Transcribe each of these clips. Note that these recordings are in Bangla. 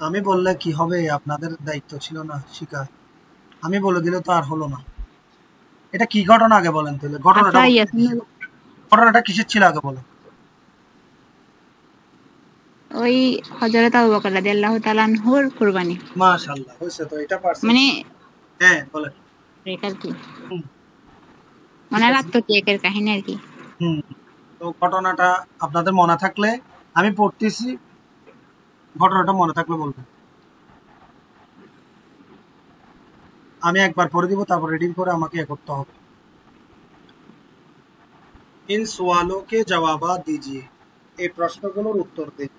আমি বললে কি হবে, আপনাদের দায়িত্ব ছিল না শিখা। আমি বলে দিলে তো আর হলো না। এটা কি ঘটনা আগে বলেন তাহলে, আচ্ছা ইয়াসিন ঘটনাটা কিসের ছিল আগে বলেন। ওই হযরত আবু বকর রাদিয়াল্লাহু তাআলা আনহুর কুরবানি মাশাআল্লাহ, হয়েছে তো, এটা পারছেন। মানে হ্যাঁ বলেন। আর কি হুম, ঠিক ওনার আছে। আত্মত্যাগের কাহিনী আর কি। হুম, তো ঘটনাটা আপনাদের মনে থাকলে আমি পড়তেছি, ঘটনাটা মনে থাকলে বলবেন। আমি একবার পড়ে দিব, তারপর রিডিং করে আমাকে করতে হবে। इन सवालों के जवाबात दीजिए, এই প্রশ্নগুলোর উত্তর দিন।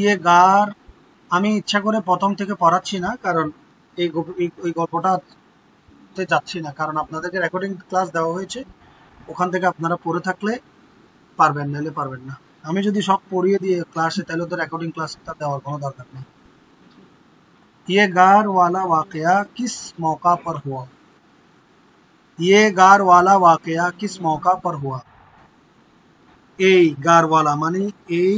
ये গার, আমি ইচ্ছা করে প্রথম থেকে পড়াচ্ছি না, কারণ ওই গল্পটাতে যাচ্ছি না, কারণ আপনাদেরকে রেকর্ডিং ক্লাস দেওয়া হয়েছে, ওখান থেকে আপনারা পড়ে থাকলে পারবেন, নাহলে পারবেন না। আমি যদি সব পড়িয়ে দিয়ে ক্লাসে, তাহলে তো রেকর্ডিং ক্লাসটা দেওয়ার কোনো দরকার নেই। ये गार वाला वाकया किस मौका पर हुआ? ये गार वाला वाकया किस मौका पर हुआ? এই গারওয়ালা মানে এই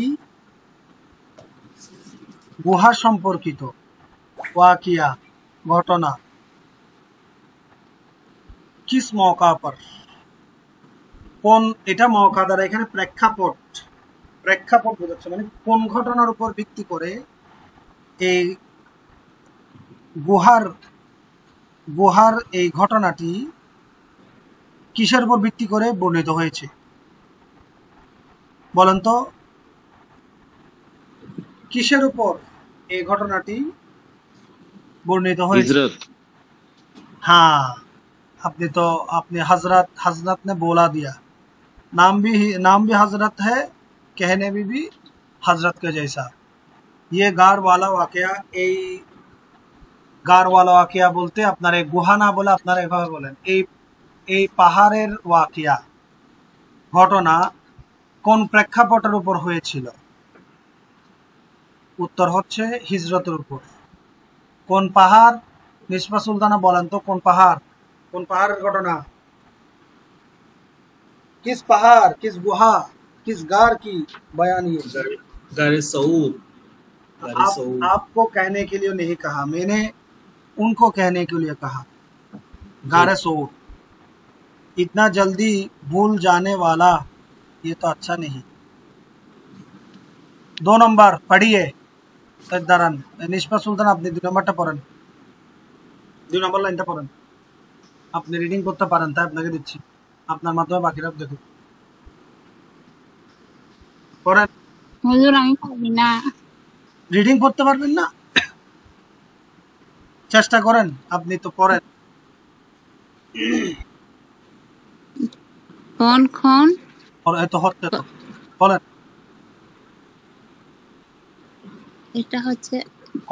গুহা সম্পর্কিত, ওয়াকিয়া ঘটনা, কিস মৌকা পর, কোন, এটা মৌকা দ্বারা এখানে প্রেক্ষাপট, প্রেক্ষাপট বোঝাচ্ছে, মানে কোন ঘটনার উপর ভিত্তি করে এই গুহার গুহার এই ঘটনাটি কিসের উপর ভিত্তি করে বর্ণিত হয়েছে বলেন তো, কিসের উপর এই ঘটনাটি বর্ণিত হয়েছে। हिजरत। हाँ, आपने हजरत हजरत ने बोला दिया, नाम भी हजरत है, कहने में भी हजरत के जैसा। ये गार वाला वाकया, এই গার ওয়ালা ওয়াকিয়া বলতে আপনার এই গুহা না বলে আপনারা এভাবে বলেন, এই পাহাড়ের ওয়াকিয়া ঘটনা কোন প্রেক্ষাপটের উপর হয়েছিল। উত্তর হচ্ছে হিজরতের উপর। কোন পাহাড়, নিসবা সুলতানা বলেন তো, কোন পাহাড়, কোন পাহাড়ের ঘটনা, किस पहाड़, किस गुहा, किस गार की बयान ये। गारे सऊर, गारे आप सऊर। आपको कहने के लिए नहीं कहा मैंने, उनको कहने के लिए कहा। गारे सोर, इतना जल्दी भूल जाने वाला ये तो अच्छा नहीं। 2 নম্বর পড়িয়ে দাঁড়ান, নিসবা সুলতান আপনি 2 নম্বরটা পড়েন, 2 নম্বর লাইনটা পড়েন। আপনি রিডিং করতে পারেন তাই আপনাকে দিচ্ছি, আপনার মাধ্যমে বাকিরা দেখুন, পড়েন। হুজুর আমি পারি না। রিডিং করতে পারবেন না, চেষ্টা করেন, আপনি তো পড়েন। কোন কোন এত হচ্ছে তো, বলেন। এটা হচ্ছে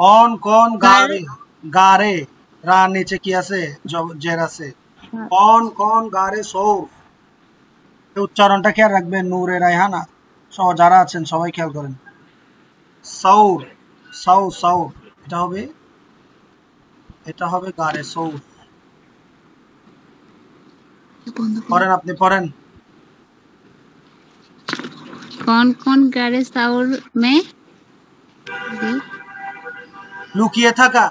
কোন কোন গারে, গারে রা নিচে কি আছে, জের আছে। কোন কোন গারে সৌর, এই উচ্চারণটা খেয়াল রাখবেন, নূরে রায়হানা সহ যারা আছেন সবাই খেয়াল করেন। সৌর, সৌর, এটা হবে গারে সৌর। পড়েন, আপনি পড়েন। কোন গারে সাউর মে লুকিয়ে থাকা,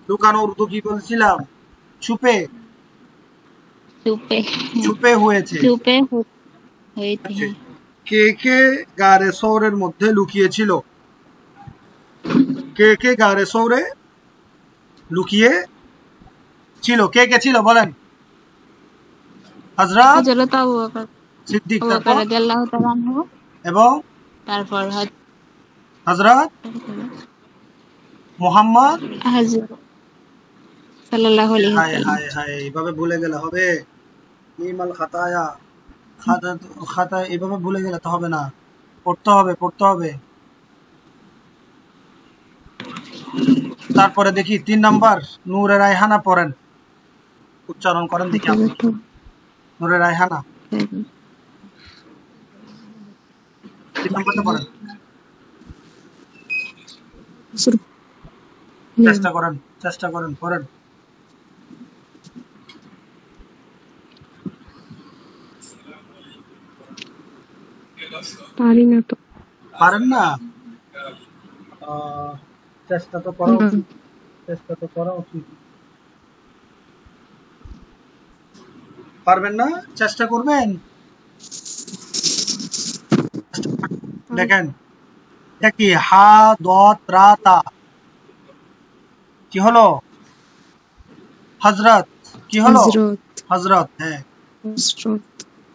লুকানো উর্দু কি বলছিলাম, ছুপে, চুপে ছুপে হয়েছে। চুপে হয়েছে। হ্যাঁ। কে কে গারে সৌরের মধ্যে লুকিয়েছিল, কে কে গারে সৌরে লুকিয়ে ছিল, কে কে ছিল বলেন। হযরত হযরত আবু বকর সিদ্দিক, আবু বকর রাদিয়াল্লাহু তাআলা আনহু, এবং তারপর হযরত মুহাম্মদ হযরত সাল্লাল্লাহু আলাইহি হায় ওয়াসাল্লাম। হায় হায়, এইভাবে ভুলে গেলে হবে। মিমাল খাতায়া, খাতা এইভাবে ভুলে গেলে তো হবে না, পড়তে হবে, পড়তে হবে। তারপরে দেখি 3 নাম্বার, নূরে রায়হানা পড়েন, উচ্চারণ করেন দেখি আপনি, নূরে রায়হানা 3 নাম্বারটা পড়েন, চেষ্টা করেন পড়েন। পারি না তো। পারেন না? চেষ্টা তো করা না। উচিত, চেষ্টা তো করা উচিত। পারবেন না? চেষ্টা করবেন। দেখেন এটা কি, হা দত রা তা, কি হলো? হযরত, কি হলো? হযরত। হযরত, হ্যাঁ। হযরত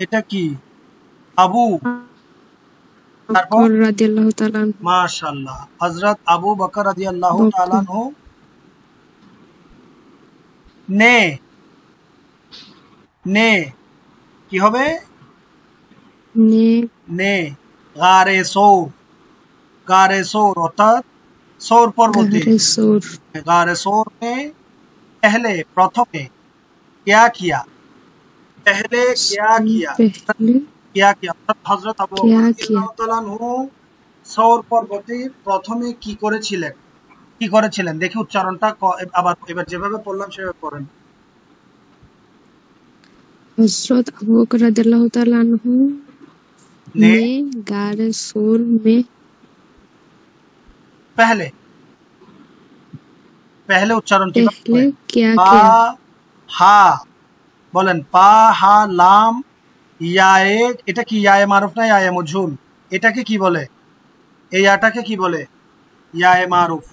এটা কি? আবু, তারপর বকর রাদিয়াল্লাহু তাআলা আনহু। মাশাআল্লাহ, হযরত আবু বকর রাদিয়াল্লাহু তাআলা বকর। আনহু। নে, নে কি হবে? নে নে গারে সৌর, गारे सोर অর্থাৎ সৌর পর্বতে। গারে সৌর। गारे सोर में पहले, प्रथमे क्या किया, पहले क्या किया, পেহলে क्या किया অর্থাৎ হযরত আবু বকর কিয়া কিয়া। রাদিয়াল্লাহু তাআলা আনহু সৌর পর্বতে প্রথমে কি করেছিলেন, কি করেছিলেন? দেখি উচ্চারণটা আবার এবার যেভাবে পড়লাম সেভাবে পড়েন। हजरत अबू बकर रदियल्लाहु ताला अन्हु ने ने गारे सोर में पहले, पहले उच्चारण की बात पहले करें। क्या पा किया। হা বলেন, পা হা লাম ইয়ায়ে, এটা কি ইয়ায়ে মারুফ না ইয়ায়ে মজহুল? এটাকে কি বলে? এই ইয়াটাকে কি বলে? ইয়ায়ে মারুফ,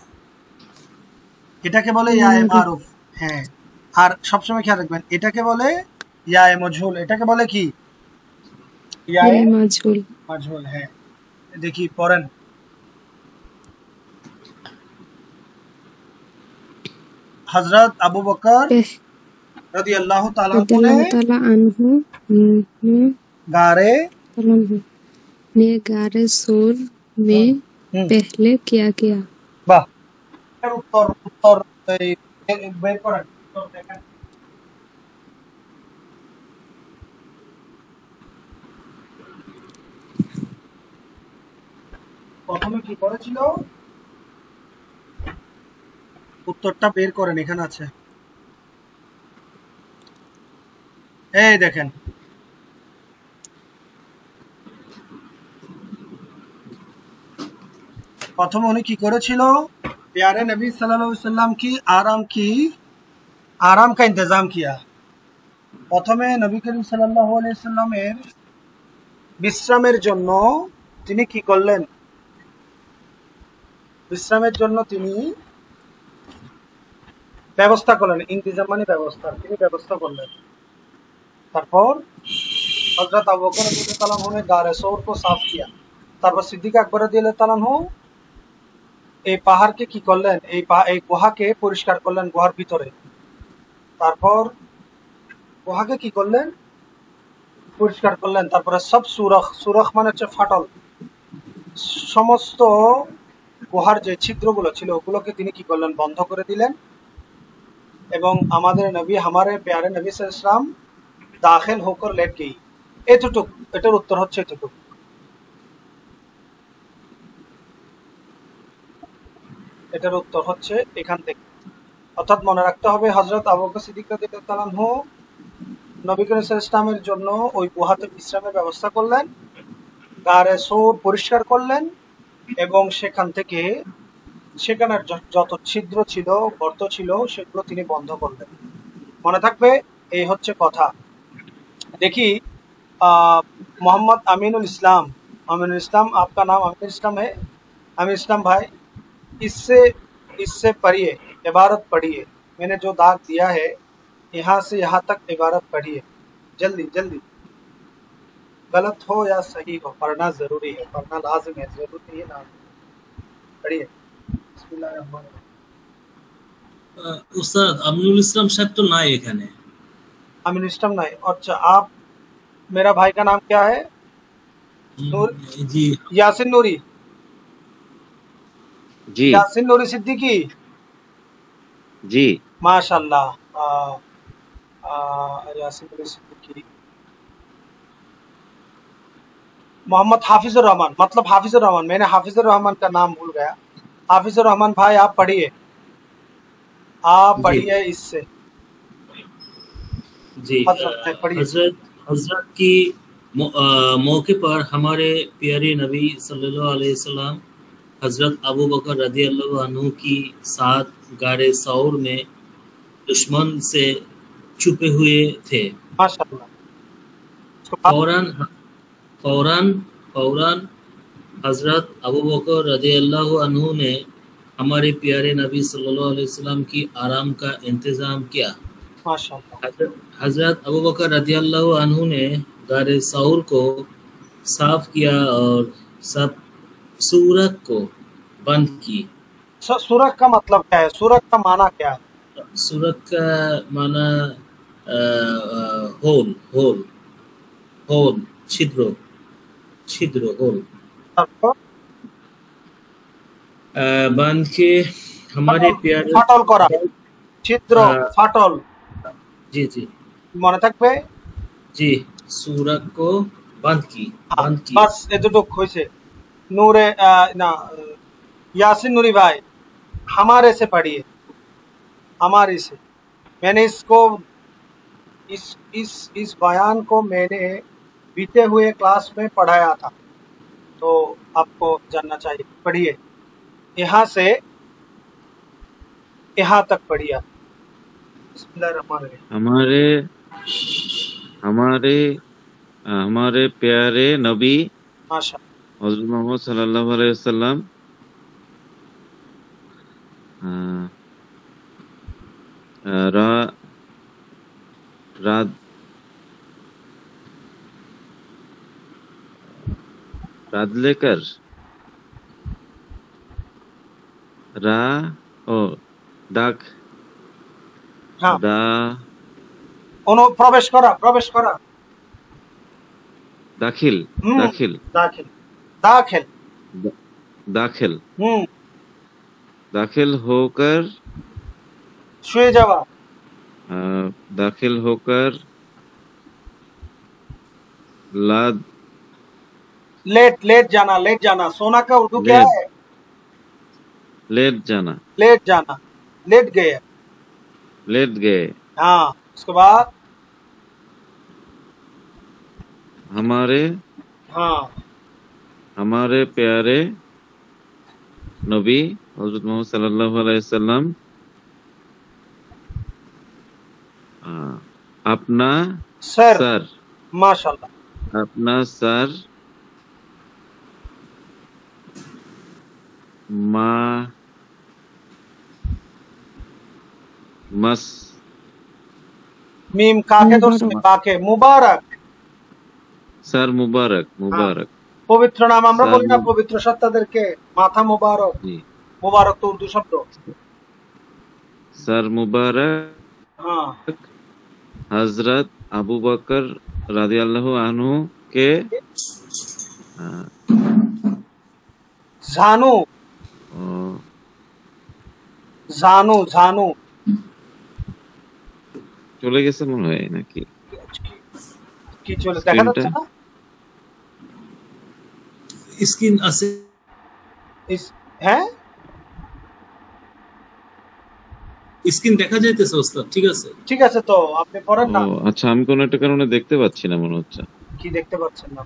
এটাকে বলে ইয়ায়ে মারুফ। হ্যাঁ, আর সবসময় খেয়াল রাখবেন এটাকে বলে ইয়ায়ে মজহুল, এটাকে বলে কি? ইয়ায়ে ये मजहूल। মজহুল। হ্যাঁ, দেখি পড়েন। হযরত আবু বকর রাদিয়াল্লাহু তাআলা আনহু ने रदियल्लाहु ताला अन्हु ने गारे ताला अन्हु ने गारे सोर में पहले क्या किया। বাহ, এর উত্তর, উত্তর বের করেন, উত্তর দেখেন। প্রথমে কি করেছিল, উত্তরটা বের করেন, এখানে আছে, এই দেখেন। প্রথমে উনি কি করেছিল? प्यारे नबी सल्लल्लाहु अलैहि वसल्लम की आराम का इंतजाम किया। প্রথমে নবী করিম সাল্লাল্লাহু আলাইহি সাল্লামের বিশ্রামের জন্য তিনি কি করলেন? বিশ্রামের জন্য তিনি ব্যবস্থা করলেন, ইন্তিজাম মানে ব্যবস্থা, তিনি ব্যবস্থা করলেন। তারপর হযরত আবু বকর রাদিয়াল্লাহু আনহু ने गारे सौर को साफ किया। তারপর সিদ্দিক আকবর রাদিয়াল্লাহু আনহু এই পাহাড়কে কি করলেন? এই গুহাকে পরিষ্কার করলেন, গুহার ভিতরে। তারপর গুহাকে কি করলেন? পরিষ্কার করলেন। তারপরে সব সুরখ, সুরখ মানে হচ্ছে ফাটল, সমস্ত গুহার যে ছিদ্রগুলো ছিল ওগুলোকে তিনি কি করলেন? বন্ধ করে দিলেন। এবং আমাদের নবী, हमारे प्यारे नबी सल्लल्लाहु अलैहि वसल्लम दाखिल होकर लेट गई। এতটুক, এটার উত্তর হচ্ছে এতটুক। এটার উত্তর হচ্ছে এখান থেকে। অর্থাৎ মনে রাখতে হবে হযরত আবু বকর সিদ্দিক রাদিয়াল্লাহু তাআলা আনহু নবী করিম সাল্লাল্লাহু আলাইহি ওয়াসাল্লামের জন্য ওই গুহাতে বিশ্রামের ব্যবস্থা করলেন, গারে সৌর পরিষ্কার করলেন এবং সেখান থেকে সেখানের যত ছিদ্র ছিল, গর্ত ছিল সেগুলো তিনি বন্ধ করলেন। মনে থাকবে, এই হচ্ছে কথা। দেখি मोहम्मद अमीनुल इस्लाम, अमीनुल इस्लाम, आपका नाम अमीनुल इस्लाम है? अमीनुल इस्लाम भाई, इससे इससे पढ़िए, इबारत पढ़िए। मैंने जो दाग दिया है यहाँ से यहाँ तक इबारत पढ़िए, जल्दी जल्दी, गलत हो या सही हो पढ़ना जरूरी है, पढ़ना लाजिम है, जरूरी नहीं है, लाजिम है। पढ़िए। उस्ताद अमीनुल इस्लाम साहब तो ना এখানে। अमीनुल इस्लाम नहीं। अच्छा, आप, मेरा भाई का नाम क्या है? नूर जी यासिन नूरी, जी यासिन नूरी सिद्दीकी, जी माशाल्लाह। यासिन नूरी सिद्दीकी। मोहम्मद हाफिजुर रहमान, मतलब हाफिजुर रहमान, मैंने हाफिजुर रहमान का नाम भूल गया। हाफिजुर रहमान भाई, आप पढ़िए, आप जी। पढ़िए इससे। जी हजरत है, पढ़िए। हजरत हजरत की मौके पर हमारे प्यारे नबी सल्लल्लाहु अलैहि वसल्लम हजरत अबू बकर रदियल्लाहु अन्हु की साथ गारे सौर में दुश्मन से छुपे हुए थे। माशाल्लाह। उसके बाद फौरन फौरन फौरन हजरत अबू बकर रदियल्लाहु अन्हु ने हमारे प्यारे नबी सल्लल्लाहु अलैहि वसल्लम की आराम का इंतजाम किया। माशाल्लाह। हजरत अबू बकर रदियल्लाहु अन्हु ने गारे सौर को साफ किया और सब सूरत को बंद की। सूरत का मतलब क्या है? सूरत का माना क्या है? सूरत का माना होल होल होल छिद्र छिद्र होल তারপর बंद के हमारे प्यारे ফাটল করা, ছিদ্র, ফাটল। जी जी মনে থাকবে? जी सूरत को बंद की বাস এতটুক হয়েছে। नूरे ना यासिन नूरी भाई हमारे से पढ़िए, हमारे से। मैंने इसको इस बयान को मैंने बीते हुए क्लास में पढ़ाया था, तो आपको जानना चाहिए। पढ़िए, यहाँ से यहाँ तक पढ़िए। बिस्मिल्लाहिर्रहमानिर्रहीम। हमारे प्यारे नबी माशा हज़रत मोहम्मद सल्लल्लाहु अलैहि वसल्लम रात लेकर डाक हाँ दा प्रवेश करा दाखिल दाखिल दाखिल दाखिल दाखिल दाखिल होकर शुए जावा, दाखिल होकर लेट जाना। सोना का उर्दू क्या है? लेट जाना, लेट गए। हाँ, उसके बाद हमारे प्यारे नबी हज़रत मोहम्मद सल्लल्लाहु अलैहि वसल्लम अपना सर माशाल्लाह, अपना सर मस मीम काके काके मुबारक, सर मुबारक পবিত্র নাম আমরা বলি না, পবিত্র সত্তাদেরকে মাথা মুবারক। মুবারক তো উর্দু শব্দ। सर मुबारक हजरत अबू बकर रदियल्लाहु अन्हु के जानू চলে গেছে মনে হয় নাকি? কি চলে দেখা যাচ্ছে না? স্ক্রিন আছে, হ্যাঁ স্ক্রিন দেখা যাইতেছে ওস্তাদ। ঠিক আছে তো আপনি পড়েন না। আচ্ছা, আমি কোন একটা কারণে দেখতে পাচ্ছি না মনে হচ্ছে। কি দেখতে পাচ্ছেন না?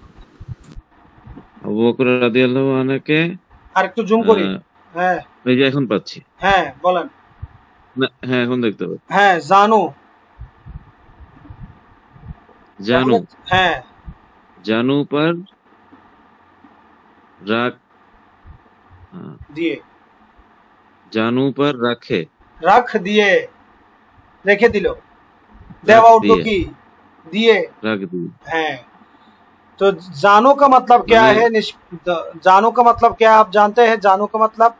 আবু বকর রাদিয়াল্লাহু আনহুকে আরেকটু জুম করি। হ্যাঁ, এই যে এখন পাচ্ছি। হ্যাঁ বলেন। না, হ্যাঁ এখন দেখতে পাচ্ছি। হ্যাঁ, জানু হ্যাঁ, जानू पर जानू पर रख दिए, रेखे दिलो, देवा उर्दू की दिए, रख दिए। हैं तो जानू का मतलब क्या है? जानू का मतलब क्या आप जानते हैं? जानू का मतलब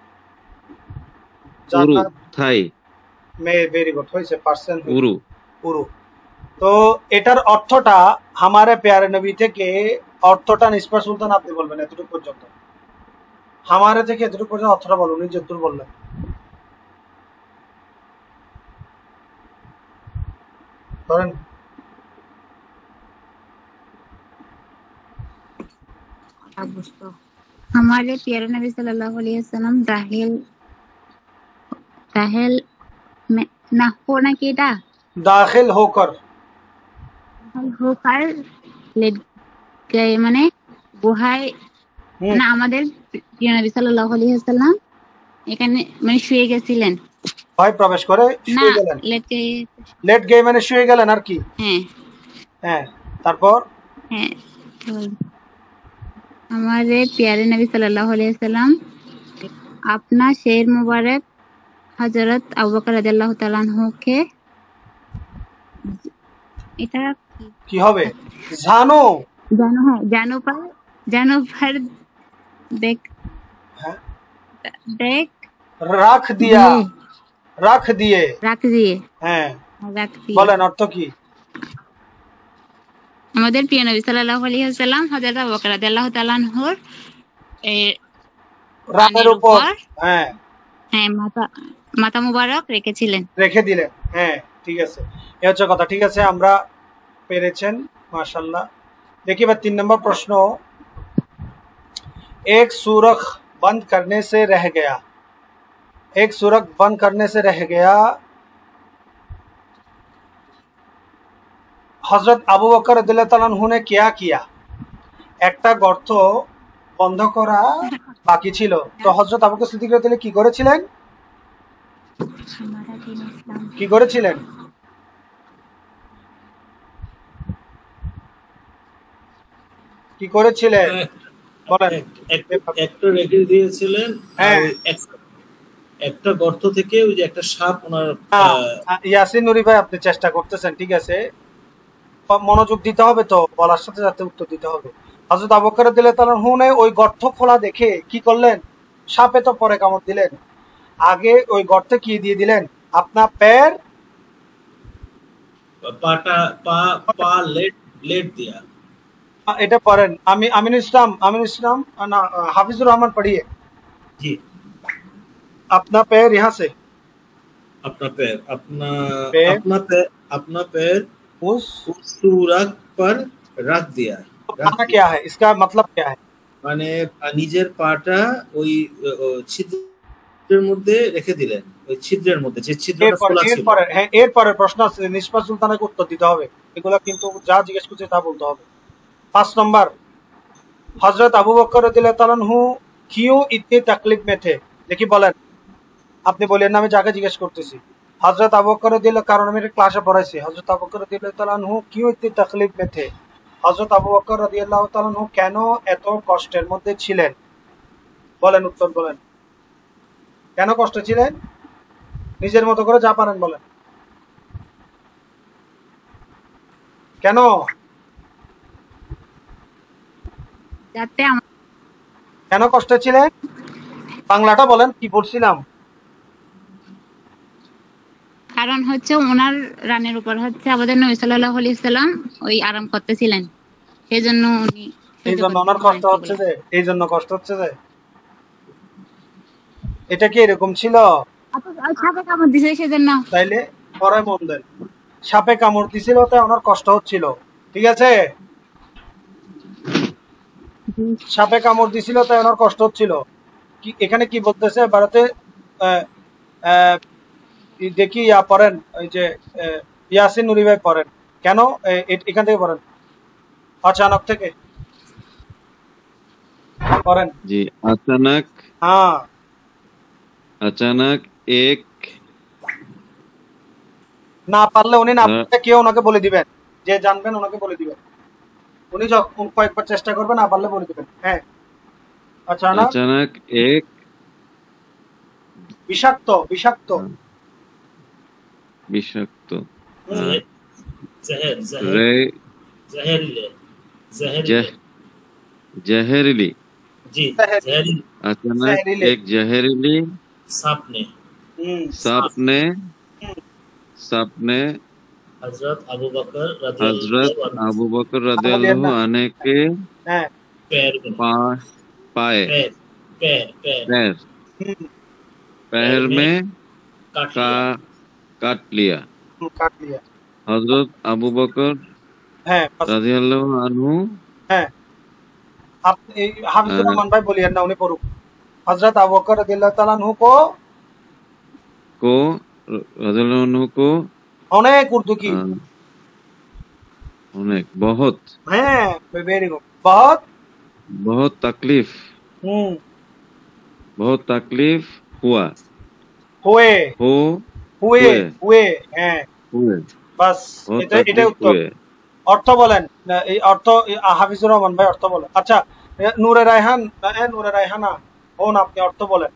थाई में वेरी गुड হইছে পার্সন উরু। তো এটার অর্থটা हमारे प्यारे नबी থেকে অর্থটা নিসবা সুলতান আপনি বলবেন এতটুকু পর্যন্ত। हमारे থেকে এতটুকু পর্যন্ত অর্থটা বলুন, নিজে উত্তর বললেন। করেন हमारे प्यारे नबी सल्लल्लाहु अलैहि वसल्लम दाखिल में ना होना केटा दाखिल होकर लेट গয়ে মানে গুহায় হুম, না আমাদের প্রিয় নবী সাল্লাল্লাহু আলাইহি ওয়াসাল্লাম এখানে মানে শুয়ে গেছিলেন ভয় প্রবেশ করে না শুয়ে গেলেন। লেটকে লেট গেয়ে মানে শুয়ে গেলেন আর কি। হ্যাঁ হ্যাঁ, তারপর হ্যাঁ তো हमारे प्यारे नबी सल्लल्लाहु अलैहि वसल्लम अपना शेर मुबारक हजरत अबू बकर रदियल्लाहु ताला अन्हु के এটা কি হবে? জানো। জানো पर देख হ্যাঁ, देख রাখ দিয়া, দিয়ে রাখ দিয়ে। রাখ দিয়ে হ্যাঁ, রাখ দিয়ে বলেন অর্থ কি? আমাদের প্রিয় নবী সাল্লাল্লাহু আলাইহি ওয়াসাল্লাম হযরত আবু বকর রাদিয়াল্লাহু তাআলা আনহুর রানের উপর, হ্যাঁ, হ্যাঁ মাথা মুবারক রেখেছিলেন। রেখে দিলেন। হ্যাঁ, ঠিক আছে, এ হচ্ছে কথা। ঠিক আছে, আমরা পেরেছেন, মাশাআল্লাহ। দেখি এবার 3 নম্বর প্রশ্ন। एक सुरख बंद करने से रह गया, एक सुरख बंद करने से रह गया। হযরত আবু বকর রাদিয়াল্লাহু তাআলা আনহু ने क्या किया? একটা গর্ত বন্ধ করা বাকি ছিল, তো হযরত আবু বকর সিদ্দিক রাদিয়াল্লাহু কি করেছিলেন? কি করেছিলেন? কি করেছিলেন বলেন। একটা রেখে দিয়েছিলেন, হ্যাঁ। আর একটা গর্ত থেকে ওই যে একটা সাপ ওনার ইয়াসিন নুরি ভাই, আপনি চেষ্টা করতেছেন, ঠিক আছে, মনোযোগ দিতে হবে, তো বলার সাথে সাথে উত্তর দিতে হবে। হযরত আবু বকর রাদিয়াল্লাহু তাআলা আনহু ওই গর্ত খোলা দেখে কি করলেন? সাপে তো পরে কামড় দিলেন, আগে ওই গর্তে কি দিয়ে দিলেন? আপনার প্যার পাটা পা लेट दिया। এটা পড়েন। আমিনুল ইসলাম না হাফিজুর রহমান পড়িয়ে। जी, अपना पैर यहाँ से अपना पैर पैर अपना पैर उस उस सुरख पर रख दिया। माना क्या है, इसका मतलब क्या है? মানে নিজের পাটা ওই ছিদ্রের মধ্যে রেখে দিলেন, ওই ছিদ্রের মধ্যে যে ছিদ্রটা খোলা ছিল। এরপরে প্রশ্ন আছে, নিষ্পাপ সুলতানকে উত্তর দিতে হবে, এগুলা কিন্তু যা জিজ্ঞেস করছে তা বলতে হবে। 5 नंबर, हजरत अबू बकर रदियल्लाहु ताला अन्हु क्यों इतनी तकलीफ में थे? देखिए বলেন, আপনি বলেন না, আমি যাকে জিজ্ঞেস করতেছি। হযরত আবু বকর রাদিয়াল্লাহু, কারণ আমি ক্লাসে পড়াইছি, হযরত আবু বকর রাদিয়াল্লাহু তাআলা अन्हु क्यों इतनी तकलीफ में थे? হযরত আবু বকর রাদিয়াল্লাহু তাআলা अन्हु কেন এত কষ্টের মধ্যে ছিলেন? বলেন, উত্তর বলেন, কেন কষ্ট ছিলেন? নিজের মতো করে যা পারেন বলেন, কেন? যাতে কেন কষ্টে ছিলেন? বাংলাটা বলেন, কি বলছিলাম? কারণ হচ্ছে ওনার রানের উপর হচ্ছে আমাদের নবী সাল্লাল্লাহু আলাইহি ওয়াসাল্লাম ওই আরাম করতেছিলেন, সেজন্য উনি এই জন্য ওনার কষ্ট হচ্ছে যে, এই জন্য কষ্ট হচ্ছে যে, এটা কি এরকম ছিল? সাপে কামড় দিছে সেজন্য। তাইলে পরে মন দেন, সাপে কামড় দিছিল তাই ওনার কষ্ট হচ্ছিল, ঠিক আছে? সাপে কামড় দিছিল তাই ওনার কষ্ট হচ্ছিল। কি এখানে কি বলতেছে ভারতে? দেখি পড়েন, ওই যে ইয়াসিন নুরি ভাই পড়েন, কেন এখান থেকে পড়েন, अचानक থেকে পড়েন। जी, अचानक, हाँ, अचानक एक না পারলে উনি না পারলে কেউ ওনাকে বলে দিবেন, যে জানবেন ওনাকে বলে দিবেন, উনি যখন কয়েকবার চেষ্টা করবেন, না পারলে বলে দিবেন। হ্যাঁ, अचानक एक বিষাক্ত বিষাক্ত विषाक्त जहर रे जहरीले जहरीली, जी जहरीली। अचानक जहरीले। एक जहरीली सांप ने सांप ने हजरत अबू बकर रदियल्लाहु अन्हु के হ্যাঁ, पैर पाए पैर पैर में काट लिया। কাট লিয়া। हजरत अबू बकर হ্যাঁ, रदियल्लाहु अन्हु, হ্যাঁ, আপনি হাফিজুর রহমান ভাই বলিয়েন না, উনি পড়ুক। হযরত আবু বকর রাদিয়াল্লাহু তাআলা আনহু को रदियल्लाहु अन्हु को অনেক উর্দু কি अनेक बहुत হ্যাঁ, ভেরি গুড। बहुत बहुत तकलीफ बहुत तकलीफ हुआ हुए हो हुए हुए हुए হ্যাঁ हुए বাস बहुत এটাই तकलीफ উত্তর। हुए। অর্থ বলেন, এই অর্থ হাফিজুর রহমান ভাই অর্থ বলেন। আচ্ছা নূরে রায়হান, নূরে রায়হানা হন, আপনি অর্থ বলেন,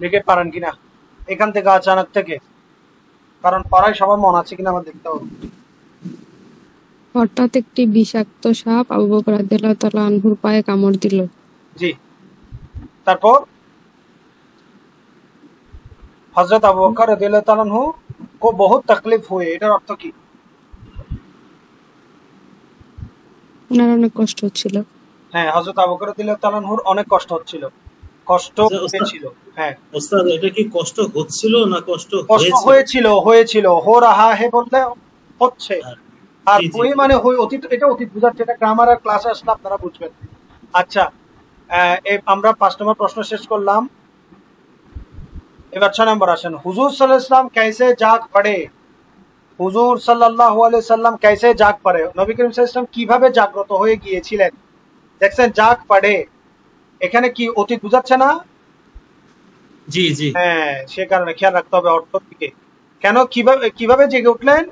লিখে পারেন কিনা এখান থেকে আচানক থেকে, কারণ পড়ায় সবার মন আছে কিনা আমার দেখতে হবে। হঠাৎ একটি বিষাক্ত সাপ আবু বকর রাদিয়াল্লাহু তাআলা আনহুর পায়ে কামড় দিল। জি, তারপর হযরত আবু বকর রাদিয়াল্লাহু তাআলা আনহু কো বহুত তকলিফ হুয়ে, এটার অর্থ কি? ওনার অনেক কষ্ট হচ্ছিল। হ্যাঁ, হযরত আবু বকর রাদিয়াল্লাহু তাআলা আনহুর অনেক কষ্ট হচ্ছিল, কষ্ট হয়েছিল। হ্যাঁ, ওস্তাদ এটা কি কষ্ট হচ্ছিল না কষ্ট কষ্ট হয়েছিল? হয়েছিল হো রাহা হে বললে হচ্ছে, আর জি, জি। ওই মানে অতীত, এটা অতীত বুঝাচ্ছে, এটা গ্রামার আর ক্লাসে আসলে আপনারা বুঝবেন। আচ্ছা, আমরা 5 নম্বর প্রশ্ন শেষ করলাম, এবার 6 নম্বর আসেন। হুজুর সাল্লাল্লাহু আলাইহি ওয়াসাল্লাম कैसे जाग पड़े? হুজুর সাল্লাল্লাহু আলাইহি ওয়াসাল্লাম कैसे जाग पड़े? নবী করিম সাল্লাল্লাহু আলাইহি ওয়াসাল্লাম কিভাবে জাগ্রত হয়ে গিয়েছিলেন? দেখছেন জাগ পড়ে, এখানে কি অতীত বুঝাচ্ছে না? জি জি হ্যাঁ, সে কারণে খেয়াল রাখতে হবে অর্থ দিকে। কেন, কিভাবে জেগে উঠলেন,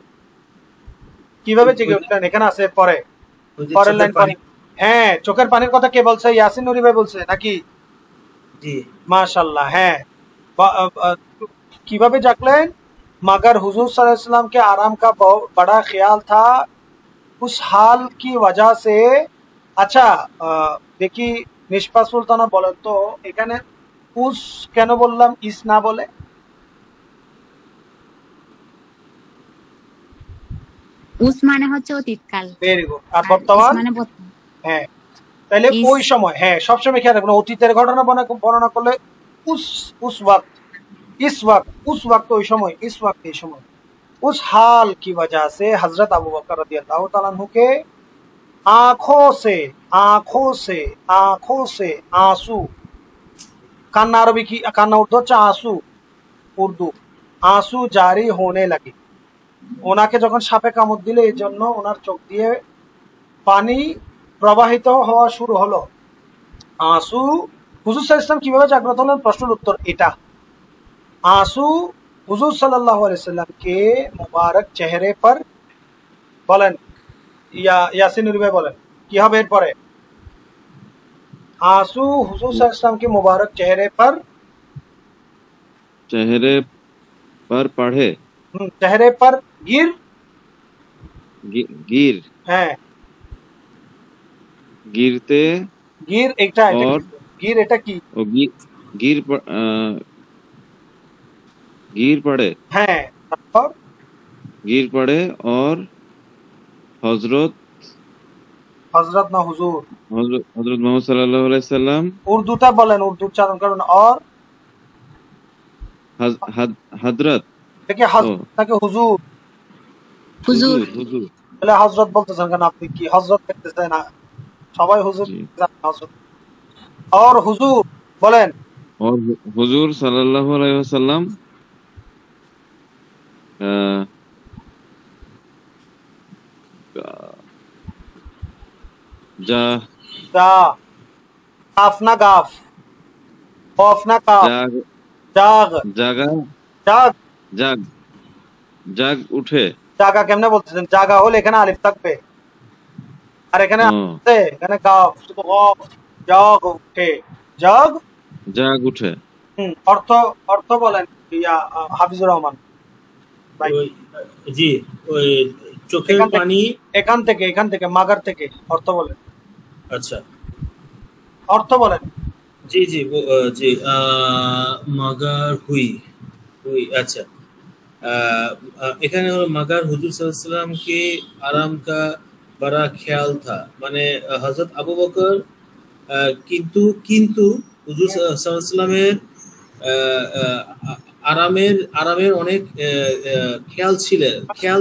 কিভাবে জেগে উঠলেন এখানে আছে পরে, ওই যে পরের চোখের লাইন পানি। হ্যাঁ, চোখের পানির কথা কে বলছে? ইয়াসিন নুরি ভাই বলছে নাকি? জি माशाल्लाह। হ্যাঁ, কিভাবে জাগলেন? मगर हुजूर सल्लल्लाहु अलैहि वसल्लम के आराम का बड़ा ख्याल था उस हाल की वजह से। আচ্ছা, দেখি নিষ্পা সুলতানা বলেন তো এখানে উস কেন বললাম, ইস না বলে? উস মানে হচ্ছে অতীতকাল, ভেরি গুড। আর আর ইস বর্তমান? মানে বর্তমান। হ্যাঁ, তাহলে ইস। ওই সময়, হ্যাঁ সবসময় খেয়াল রাখবেন, অতীতের ঘটনা বর্ণনা করলে उस वक्त, इस वक्त, उस वक्त ওই সময়, इस वक्त এই সময়। उस हाल की वजह से हजरत अबू बकर रदियल्लाहु ताला अन्हु के आंखों से आंसू, कान्ना अरबी की, कान्ना उर्दू হচ্ছে आंसू, উর্দু, आंसू জারি होने लगे। ওনাকে যখন সাপে কামড় দিলে এই জন্য ওনার চোখ দিয়ে পানি প্রবাহিত হওয়া শুরু হলো। आंसू, হুজুর সাল্লাল্লাহু আলাইহি ওয়াসাল্লাম কিভাবে জাগ্রত হলেন? প্রশ্নের উত্তর এটা। आंसू हुजूर सल्लल्लाहु अलैहि वसल्लम के मुबारक चेहरे पर, বলেন ইয়াসিন নুরি ভাই বলেন কি হবে এরপরে? आंसू हुजूर सल्लल्लाहु अलैहि वसल्लम के मुबारक चेहरे पर पढ़े, चेहरे पर गिर गिर হ্যাঁ, गिरते गिर এটা और गिर এটা কি? गिर पड़े, হ্যাঁ, তারপর गिर पड़े और हजरत না হুজুর, हजरत मोहम्मद सल्लल्लाहु अलैहि वसल्लम, উর্দুটা বলেন, উর্দু উচ্চারণ করুন। और हजरत দেখে তাকে হুজুর, হুজুর। हुजूर তাহলে হযরত বলতেছেন কেন আপনি? কি হযরত দেখতেছেন না? সবাই হুজুর হযরত। और হুজুর বলেন, और हुजूर सल्लल्लाहु अलैहि वसल्लम जा जा, काफ ना गाफ, कौफ ना काफ, जाग जाग, जागा जाग, जाग जाग उठे, জাগা কেমনে বলতেছেন? জাগা হলে এখানে আলিফ থাকবে, আর এখানে আছে, এখানে গাফ, শুধু গফ, জাগ উঠে, জাগ जाग उठे। অর্থ, অর্থ বলেন ইয়া হাফিজুর রহমান ভাই। জি, ওই চোখের পানি, এখান থেকে মাগার থেকে অর্থ বলেন। আচ্ছা অর্থ বলেন। জি জি জি মাগার হুই, আচ্ছা। এখানে হলো মাগার হুজুর সাল্লাল্লাহু আলাইহি ওয়াসাল্লাম কে আরাম কা বড়া খেয়াল থা, মানে হযরত আবু বকর কিন্তু হুজুর সাল্লাল্লাহু আলাইহি ওয়াসাল্লামের আরামের অনেক খেয়াল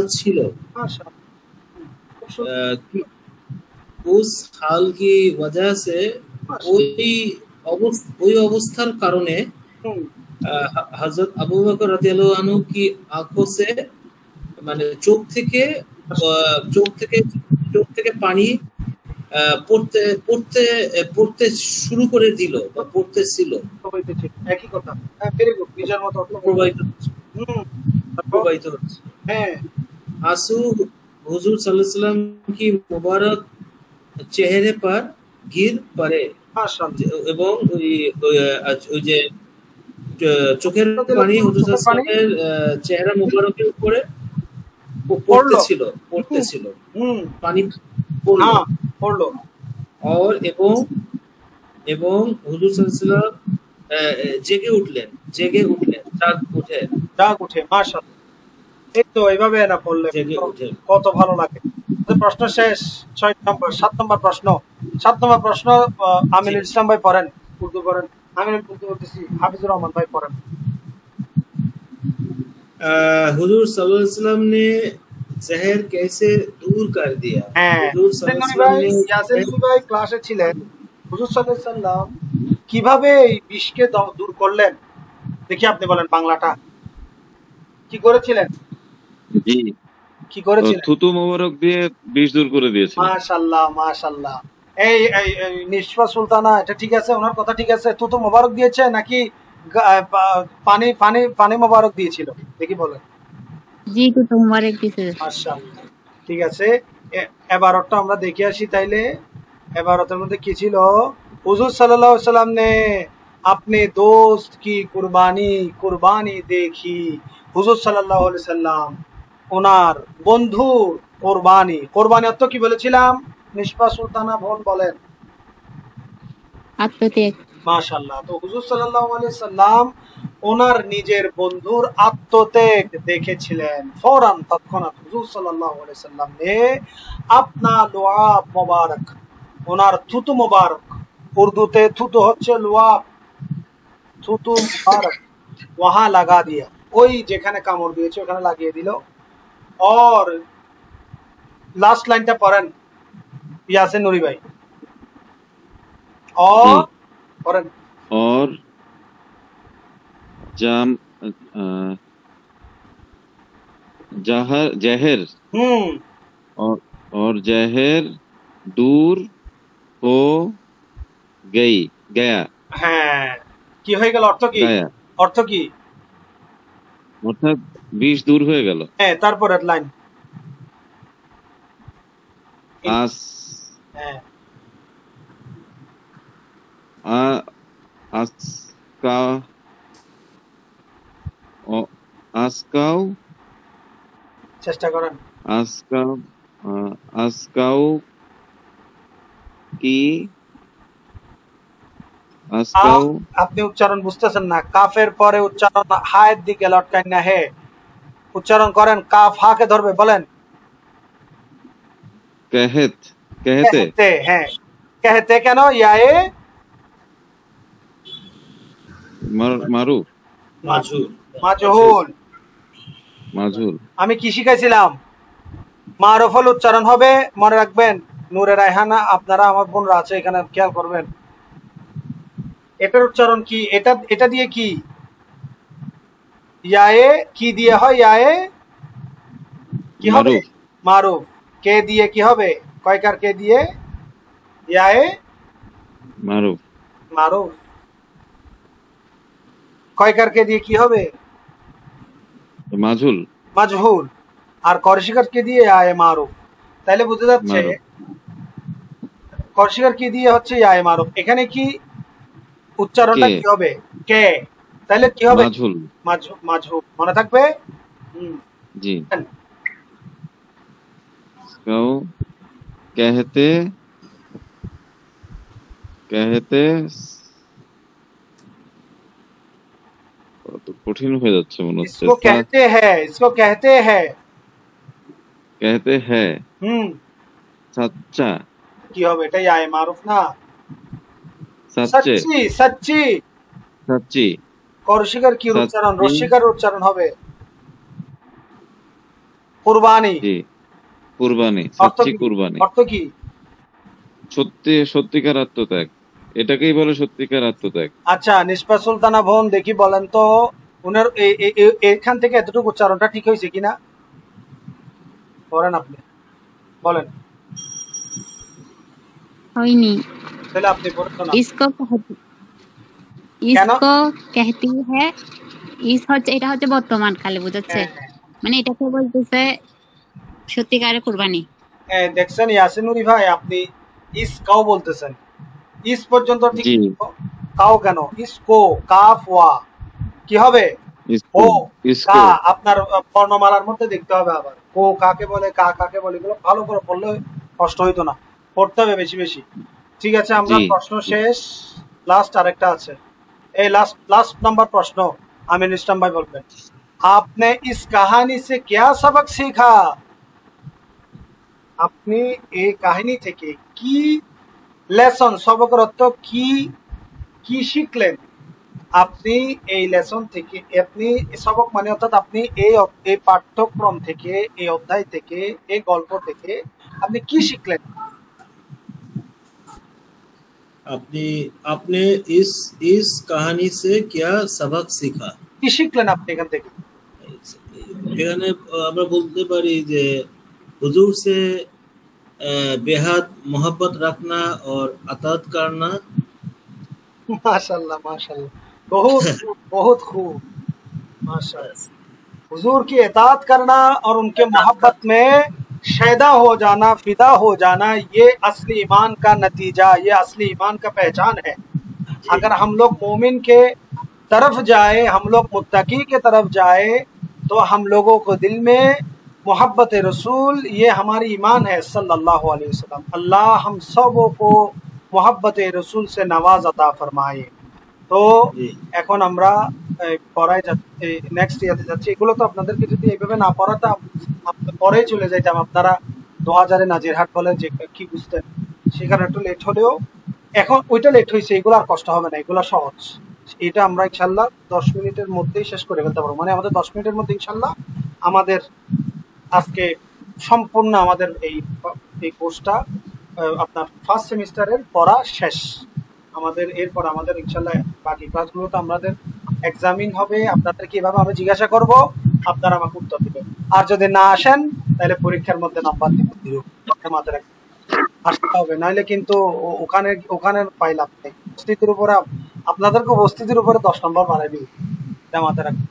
ছিল। उस हाल की वजह से ওই অবস্থার কারণে হযরত আবু বকর রাদিয়াল্লাহু আনহু কি আঁখো সে, মানে চোখ থেকে পানি পড়তে পড়তে পড়তে শুরু করে দিল বা পড়তেছিল, প্রবাহিত ছিল, একই কথা। হ্যাঁ, ভেরি গুড, নিজের মতো অর্থ বলুন। প্রবাহিত হুম, তারপর? প্রবাহিত হচ্ছে। হ্যাঁ, आंसू हुजूर सल्लल्लाहु अलैहि वसल्लम की मुबारक চেহারে पर गिर पड़े মাশাআল্লাহ। এবং ওই যে চোখের আপনাদের পানি চোখের হুজুর পানি? সাল্লাল্লাহু আলাইহি ওয়াসাল্লামের চেহারা মুবারকের উপরে পড়লো? পড়তেছিল হুম, পানি পড়লো। হ্যাঁ, পড়লো। और এবং হুজুর সাল্লাল্লাহু আলাইহি ওয়াসাল্লাম জেগে উঠলেন ডাক উঠে, মাশাআল্লাহ। এই তো এইভাবে না পড়লে জেগে উঠে। কত ভালো লাগে। প্রশ্ন শেষ। 6 নম্বর, 7 নম্বর প্রশ্ন। 7 নম্বর প্রশ্ন আমিনুল ইসলাম ভাই পড়েন, উর্দু পড়েন। আমিনুল উর্দু বলতেছি, হাফিজুর রহমান ভাই পড়েন। हुजूर सल्लल्लाहु अलैहि वसल्लम ने जहर कैसे दूर कर दिया? হ্যাঁ, हुजूर सल्लल्लाहु अलैहि वसल्लम ने ইয়াসিন ভাই ক্লাসে ছিলেন। হুজুর সাল্লাল্লাহু আলাইহি সাল্লাম কিভাবে এই বিষকে দূর করলেন? দেখি আপনি বলেন বাংলাটা। কি করেছিলেন? জি, কি করেছিলেন? থুতু মোবারক দিয়ে বিষ দূর করে দিয়েছিলেন। মাশাআল্লাহ, মাশাআল্লাহ। এই নিশফা সুলতানা, এটা ঠিক আছে, ওনার কথা ঠিক আছে। তুতো মোবারক দিয়েছে নাকি পানি পানি পানি মোবারক দিয়েছিল? দেখি বলেন। জি তো মুবারক দিছে। মাশাআল্লাহ, ঠিক আছে। এবারটা আমরা দেখে আসি তাইলে। এবারতের মধ্যে কি ছিল? হুজুর সাল্লাল্লাহু আলাইহি সাল্লাম ने अपने दोस्त की कुर्बानी देखी। হুজুর সাল্লাল্লাহু আলাইহি সাল্লাম ওনার বন্ধুর কোরবানি অর্থ কি বলেছিলাম? নিশফা সুলতানা বোন বলেন। আত্মত্যাগ। মাশাআল্লাহ। তো হুজুর সাল্লাল্লাহু আলাইহি সাল্লাম ওনার নিজের বন্ধুর আত্মত্যাগ দেখেছিলেন। ফৌরান তৎক্ষণাৎ হুজুর সাল্লাল্লাহু আলাইহি সাল্লাম ने अपना लुआब मुबारक, ওনার থুতু মুবারক, উর্দুতে থুতু হচ্ছে লুআব, থুতু মুবারক ওয়াহা লাগা দিয়া, ওই যেখানে কামড় দিয়েছে ওখানে লাগিয়ে দিল। और लास्ट लाइनটা পড়েন ইয়াসিন নুরি ভাই। और पढ़ें। और जहर और जहर दूर हो गया। হ্যাঁ, কি হয়ে গেল? অর্থ কি? অর্থ কি? অর্থাৎ বিষ দূর হয়ে গেল। হ্যাঁ, তারপরের লাইন। হ্যাঁ, আসকাও চেষ্টা করেন। আসকাও কি আসকাও, আপনি উচ্চারণ বুঝতেছেন না। কাফের পরে উচ্চারণ হায়ের দিকে লটকায় না, হে উচ্চারণ করেন। কাফ হাকে ধরবে, বলেন। कहते। হ্যাঁ, कहते কেন? ইয়ায়ে মারুফ, মাজহুল। আমি কি শিখাইছিলাম? মারুফল উচ্চারণ হবে, মনে রাখবেন। নূরে রায়হানা, আপনারা আমার বোনরা আছে এখানে, খেয়াল করবেন। এটার উচ্চারণ কি? এটা দিয়ে কি? ইয়ায়ে কি দিয়ে হয়? ইয়ায়ে কি হবে? মারুফ। কে দিয়ে কি হবে? কয়কার কে দিয়ে? ইয়ায়ে মারুফ। কয়কার কে দিয়ে কি হবে? মাজহুল। আর করশিকার কে দিয়ে? ইয়ায়ে মারুফ। তাইলে বুঝে যাচ্ছে করশিকার কি দিয়ে হচ্ছে ইয়ায়ে মারুফ। এখানে কি উচ্চারণটা কি হবে? কে। তাহলে কি হবে? মাজহুল। মনে থাকবে? জি। कहते তো কঠিন হয়ে যাচ্ছে মনে হচ্ছে। इसको कहते हैं। सच्चा কি হবে? এটা ইয়ায়ে মারুফ না? सच्चे, সচ্চি। করশিকার কি উচ্চারণ? রস্যিকার উচ্চারণ হবে কুরবানি। সচ্চি কুরবানি। অর্থ কি? সত্যিকার আত্মত্যাগ। এটাকেই বলে সত্যিকার আত্মত্যাগ। আচ্ছা, নিশফা সুলতানা বোন, দেখি বলেন তো উনার এখান থেকে এতটুকু উচ্চারণটা ঠিক হয়েছে কিনা? বলেন, আপনি বলেন। होइनी তাহলে আপনি পড়েন না इसको कहती है ইস হচ্ছে এটা হচ্ছে বর্তমান কালে বুঝাচ্ছে মানে এটাকে বলতেছে সত্যিকারে কুরবানি দেখছেন ইয়াসিনুরি ভাই আপনি ইস কাও বলতেছেন ইস পর্যন্ত ঠিক জি কাও কেন ইস কো কাফ ওয়া কি হবে ও इसको কা আপনার বর্ণমালার মধ্যে দেখতে হবে আবার কো কাকে বলে কা কাকে বলে এগুলো ভালো করে পড়লে কষ্ট হইতো না পড়তে হবে বেশি বেশি ঠিক আছে আমরা জি প্রশ্ন শেষ লাস্ট আরেকটা আছে এই লাস্ট নাম্বার প্রশ্ন আমিন ইসলাম ভাই বলবেন आपने इस कहानी से क्या सबक सीखा আপনি এই কাহিনী থেকে কি লেসন সবকের অর্থ কি কি শিখলেন আপনি এই লেসন থেকে আপনি সবক মানে অর্থাৎ আপনি এই পাঠ্যক্রম থেকে এই অধ্যায় থেকে এই গল্প থেকে আপনি কি শিখলেন आपने आपने इस कहानी से क्या सबक सीखा কি শিখলেন আপনি এখান থেকে এখানে আমরা বলতে পারি যে हुजूर से बेहद मोहब्बत रखना और अतात करना माशाल्लाह माशाल्लाह बहुत बहुत खूब माशाल्लाह हुजूर की इताअत करना और उनके मोहब्बत में शैदा हो जाना फिदा हो जाना ये असली ईमान का नतीजा ये असली ईमान का पहचान है अगर हम लोग मोमिन के तरफ जाए हम लोग मुत्तकी के तरफ जाए तो हम लोगों को दिल में मोहब्बत रसूल ये हमारी ईमान है सल्लल्लाहु अलैहि वसल्लम अल्लाह हम सबों को मोहब्बत रसूल से नवाज अता फरमाए তো এখন আমরা পড়ায় যাচ্ছি নেক্সট ইয়াতে যাচ্ছি এগুলো তো আপনাদেরকে যদি এইভাবে না পড়াতাম পরেই চলে যাইতাম আপনারা 2000-এ নাজিরহাট বলে যে কি বুঝতেন সেখানে একটু লেট হলেও এখন ওইটা লেট হয়েছে এগুলো আর কষ্ট হবে না এগুলো সহজ এটা আমরা ইনশাল্লাহ 10 মিনিটের মধ্যেই শেষ করে ফেলতে পারবো মানে আমাদের 10 মিনিটের মধ্যে ইনশাল্লাহ আমাদের আজকে সম্পূর্ণ আমাদের এই কোর্সটা আপনার ফার্স্ট সেমিস্টারের পড়া শেষ আমাদের এরপর আমাদের ইনশাল্লাহ বাকি ক্লাসগুলোতে আমাদের এক্সামিন হবে আপনাদের কিভাবে আমি জিজ্ঞাসা করব আপনারা আমাকে উত্তর দিবেন আর যদি না আসেন তাহলে পরীক্ষার মধ্যে নাম্বার দিবেন মাথায় রাখবেন আসতে হবে নাহলে কিন্তু ওখানে পাইলাম উপস্থিতির উপরে আপনাদেরকে উপস্থিতির উপরে 10 নম্বর বাড়াই দিবে মাথায় রাখবেন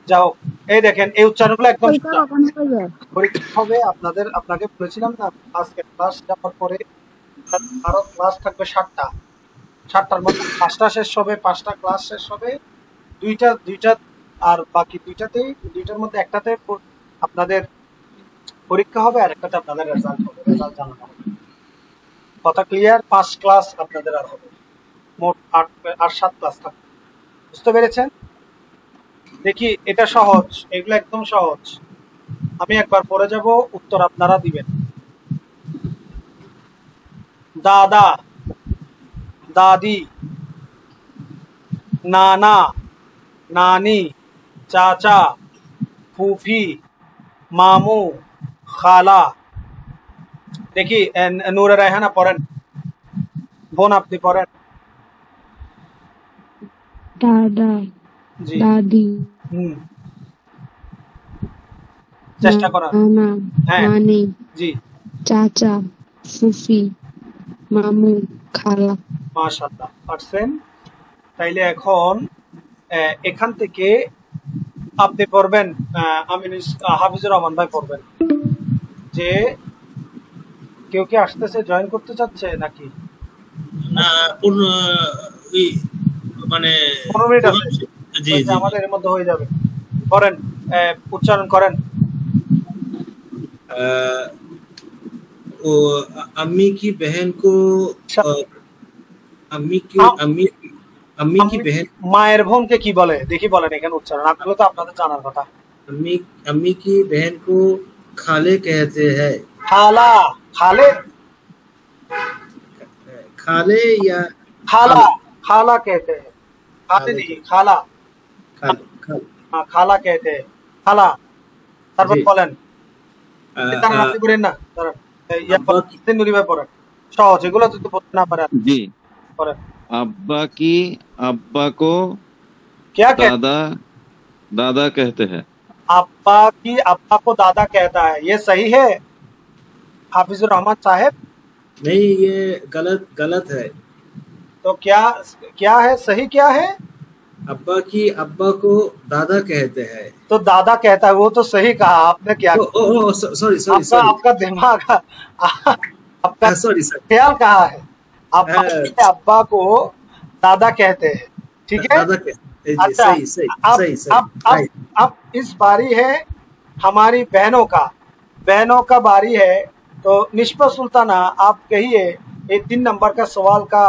যাও এই দেখেন এই উচ্চারণগুলো একদম পরীক্ষা হবে আপনাকে বলেছিলাম না আজকে ক্লাস যাওয়ার পরে আরো ক্লাস থাকবে 7টার মধ্যে 5টা শেষ হবে 5টা ক্লাস শেষ হবে দুইটা আর বাকি দুইটার মধ্যে একটাতে আপনাদের পরীক্ষা হবে আর একটাতে আপনাদের রেজাল্ট জানানো হবে কথা ক্লিয়ার 5 ক্লাস আপনাদের আর হবে মোট 7 ক্লাস থাকবে বুঝতে পেরেছেন দেখি এটা সহজ এগুলো একদম সহজ আমি একবার পড়ে যাব উত্তর আপনারা দিবেন দাদা दादी नाना नानी चाचा फूफी मामू खाला देखिए नूर रेहाना पढ़ें বোন আপনি পড়েন दादा জি दादी চেষ্টা করা नाना হ্যাঁ नानी জি चाचा फूफी मामू खाला মাশাআল্লাহ পারছেন তাইলে এখন এখান থেকে আপনি পড়বেন হাফিজুর রহমান ভাই পড়বেন যে কেউ কি আসতেছে জয়েন করতে চাচ্ছে নাকি না মানে 15 মিনিট আছে জি জি আমাদের এর মধ্যে হয়ে যাবে করেন উচ্চারণ করেন अम्मी की बहन को अम्मी की बहन মায়ের বোনকে কি বলে দেখি বলেন এখানে উচ্চারণ আপনারা তো আপনাদের জানার কথা अम्मी की बहन को खाले कहते हैं खाला खाले खाले या खाला खाला कहते हैं खाले नहीं खाला हाँ खाला कहते हैं खाला তারপর বলেন তারা আপনি করেন না তারা নুরি ভাই পড়েন সহজ এগুলো যদি পড়তে না পারেন जी পড়েন अब्बा को क्या दादा दादा कहते हैं अब्बा को दादा कहता है ये सही है हाफिजुर रहमान साहब नहीं, ये गलत है। तो क्या क्या है सही, क्या है? अब्बा को दादा कहते हैं। तो दादा कहता है, वो तो सही कहा आपने। क्या सॉरी आपका दिमाग आपका सॉरी ख्याल कहाँ है? अब्बा को दादा कहते हैं, ठीक है। दादा कहते, अच्छा, सही। अब इस बारी है हमारी बहनों का बारी है। तो निष्पा सुल्ताना, आप कहिए ये 3 नंबर का सवाल का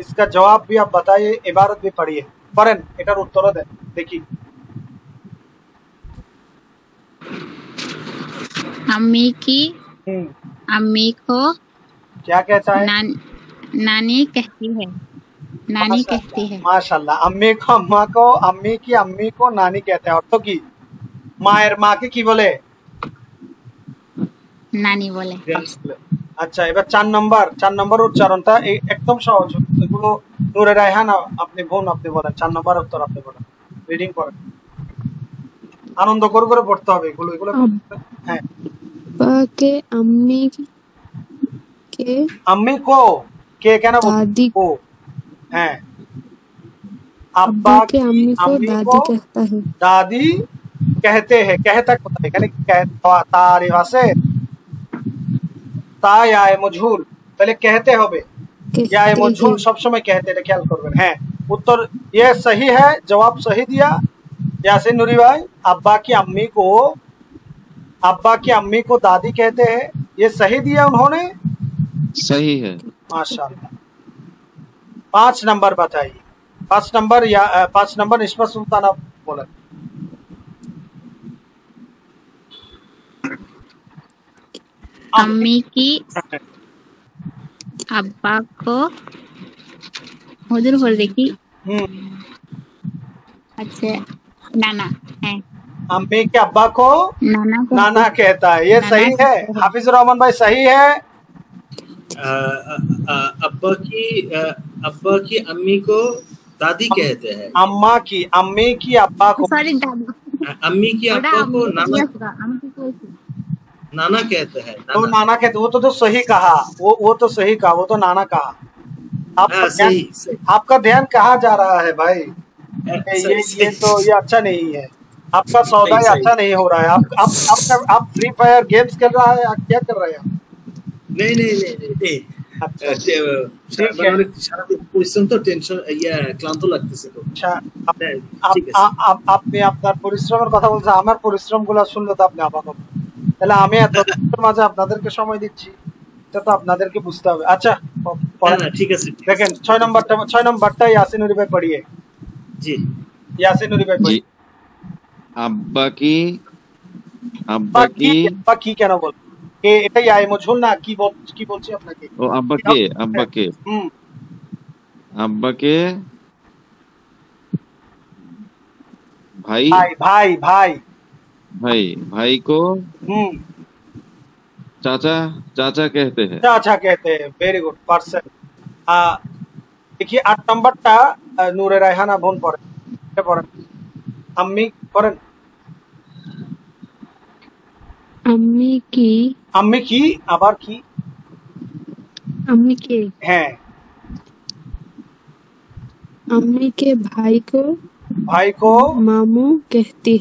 इसका जवाब भी आप बताइए, इबारत भी पढ़िए, पढ़ें एटार उत्तर दें। देखिए अम्मी को क्या कहता है? नानी कहती है। नानी कहती है। माशाल्लाह। अम्मी को अम्मा को, अम्मी की अम्मी को नानी कहते हैं। और तो की মায়ের মাকে কি বলে? নানি বলে। আচ্ছা, এবার 4 নম্বর উচ্চারণটা একদম সহজ। এগুলো নূরে রায়হান আপনি বলেন 4 নম্বর উত্তর আপনি বলেন, রিডিং করেন, আনন্দ করে পড়তে হবে এগুলো। হ্যাঁ, के अम्मी के अम्मी को के कहना दादी को, হ্যাঁ, अब्बा के अम्मी को दादी कहता है। दादी कहते हैं। कहता কোথায়? এখানে তারিফ আছে, তা ইয়ায়ে মজহুল, তাহলে कहते হবে। ইয়ায়ে মজহুল সব সময় कहते, এটা খেয়াল করবেন। হ্যাঁ, उत्तर ये सही है, जवाब सही दिया यासिन नूरी भाई। अब्बा की अम्मी को दादी कहते हैं, ये सही दिया उन्होंने। सही है, माशाल्लाह। 5 नंबर बताइए। 5 नंबर निष्पा सुल्ताना बोला। अम्मी की अब्बा को हुजूर बोल देखी। अच्छा, नाना है। अम्मी के अब्बा को नाना कहता है, ये सही है। हाफिजुर रहमान भाई सही है। अब्बा की अम्मी को दादी कहते हैं। अम्मी की अब्बा को, सॉरी दादी, अम्मी की अब्बा को नाना कहते हैं। तो नाना कहते, वो तो सही कहा, वो तो सही कहा, वो तो नाना कहा। आपका ध्यान कहाँ जा रहा है भाई? ये अच्छा नहीं है, आपका सौदा अच्छा नहीं हो रहा है। आप फ्री फायर गेम्स कर रहा है, आप क्या कर रहे हैं? नहीं। পরিশ্রম তো টেনশন ক্লান্ত লাগতেছে তো। আচ্ছা, আপনি আপনার পরিশ্রমের কথা বলছেন, আমার পরিশ্রম গুলা শুনলে তো আপনি অবাক হবেন। তাহলে আমি এত মাঝে আপনাদেরকে সময় দিচ্ছি, এটা তো আপনাদেরকে বুঝতে হবে। আচ্ছা ঠিক আছে, দেখেন 6 নম্বরটা ইয়াসিন নূরি ভাই পড়িয়ে। জি, ইয়াসিন নূরি ভাই পড়িয়ে। अब्बा की কেন বল? এটাই আয় মজহুল না, কি বলছি আপনাকে? ও আব্বা কে भाई को चाचा कहते हैं। Very good person. देखिए 8 नंबरটা নূরে রায়হানা বোন পড়েন। अम्मी पढ़ें। अम्मी की आबार की अम्मी के हैं। अम्मी के भाई को मामू कहते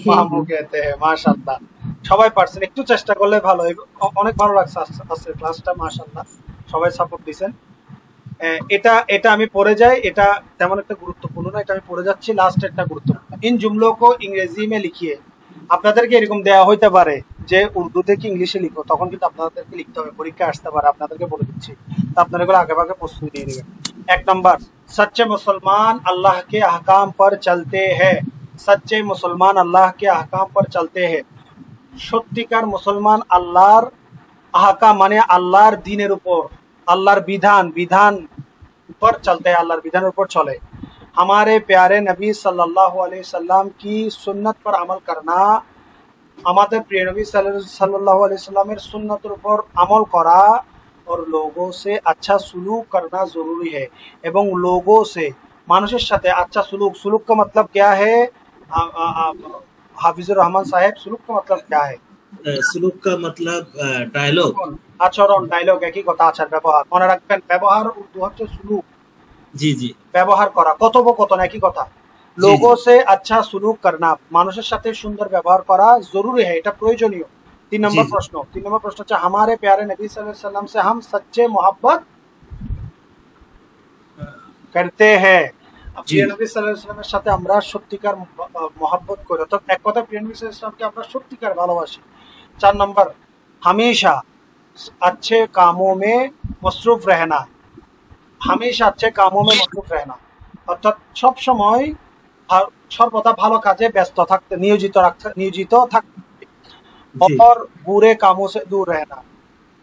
हैं। माशाल्लाह, সবাই পারছেন। একটু চেষ্টা করলে ভালো, অনেক ভালো লাগছে আজকে ক্লাসটা। মাশাআল্লাহ, সবাই সাপোর্ট দিবেন। এটা আমি পড়ে যাই, এটা তেমন একটা গুরুত্বপূর্ণ না, এটা আমি পড়ে যাচ্ছি। লাস্ট একটা গুরুত্বপূর্ণ, इन जुमलों को इंग्रेजी में लिखिए। আপনাদেরকে এরকম দেওয়া হইতে পারে যে উর্দু থেকে ইংলিশে লিখো, তখন কিন্তু আপনাদেরকে লিখতে হবে, পরীক্ষা আসতে পারে। আপনাদেরকে বলে দিচ্ছি, তো আপনারা এগুলো আগে প্রস্তুতি নিয়ে নেবেন। 1 नंबर, सच्चे मुसलमान अल्लाह के अहकाम पर चलते हैं। सच्चे मुसलमान अल्लाह के अहकाम पर चलते हैं। সত্যিকার মুসলমান আল্লাহর আহকাম মানে আল্লাহর দ্বীনের উপর, আল্লাহর বিধান पर चलते हैं, अल्लाहर विधान पर चले। हमारे प्यारे नबी सल्लल्लाहु अलैहि वसल्लम की सुन्नत पर अमल करना, हमारे प्रिय नबी सल्लल्लाहु अलैहि वसल्लम सुन्नतर ऊपर अमल करा और लोगों से अच्छा सुलूक करना जरूरी है। एवं लोगों से, मानुषेर साथे अच्छा सुलूक का मतलब क्या है? हाफिजुर रहमान साहब, सुलूक का मतलब क्या है? सुलूक का मतलब डायलॉग, আচরণ, ডায়লগ একই কথা, আচার ব্যবহার। মনে রাখবেন, ব্যবহার উর্দু হচ্ছে সুলুক, जी जी ব্যবহার করা, কথোপকথন একই কথা। লোগো সে আচ্ছা সুলুক করনা, মানুষের সাথে সুন্দর ব্যবহার করা জরুরি है, এটা প্রয়োজনীয়। 3 নম্বর জি। প্রশ্ন, 3 নম্বর প্রশ্ন হচ্ছে हमारे प्यारे नबी सल्लल्लाहु अलैहि वसल्लम से हम सच्चे मोहब्बत करते हैं। প্রিয় নবী সাল্লাল্লাহু আলাইহি ওয়াসাল্লামের সাথে আমরা সত্যিকার মহব্বত করি, অর্থাৎ এক কথা প্রিয় নবী সাল্লাল্লাহু আলাইহি ওয়াসাল্লামকে আমরা সত্যিকার ভালোবাসি। 4 নম্বর, हमेशा अच्छे कामों में मसरूफ रहना, हमेशा अच्छे कामों में मसरूफ रहना, অর্থাৎ সব সময় সর্বদা ভালো কাজে ব্যস্ত থাকতে, নিয়োজিত থাকতে। जी और बुरे कामों से दूर रहना